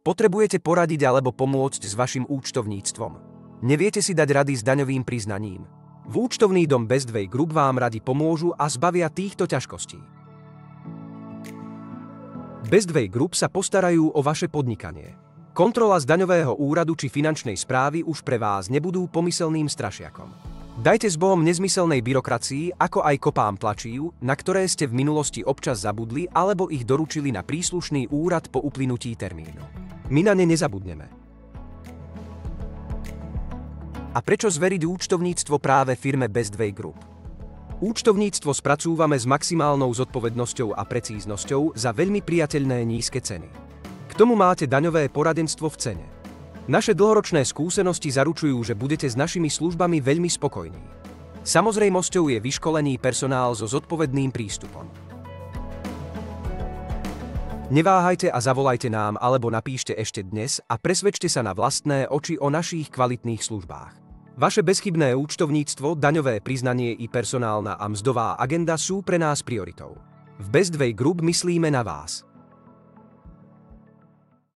Potrebujete poradiť alebo pomôcť s vašim účtovníctvom. Neviete si dať rady s daňovým priznaním. V účtovný dom Bestway Group vám radi pomôžu a zbavia týchto ťažkostí. Bestway Group sa postarajú o vaše podnikanie. Kontrola z daňového úradu či finančnej správy už pre vás nebudú pomyselným strašiakom. Dajte s Bohom nezmyselnej byrokracii, ako aj kopám tlačív, na ktoré ste v minulosti občas zabudli alebo ich doručili na príslušný úrad po uplynutí termínu. My na ne nezabudneme. A prečo zveriť účtovníctvo práve firme Bestway Group? Účtovníctvo spracúvame s maximálnou zodpovednosťou a precíznosťou za veľmi priateľné nízke ceny. K tomu máte daňové poradenstvo v cene. Naše dlhoročné skúsenosti zaručujú, že budete s našimi službami veľmi spokojní. Samozrejmosťou je vyškolený personál so zodpovedným prístupom. Neváhajte a zavolajte nám alebo napíšte ešte dnes a presvedčte sa na vlastné oči o našich kvalitných službách. Vaše bezchybné účtovníctvo, daňové priznanie i personálna a mzdová agenda sú pre nás prioritou. V Bestway Group myslíme na vás.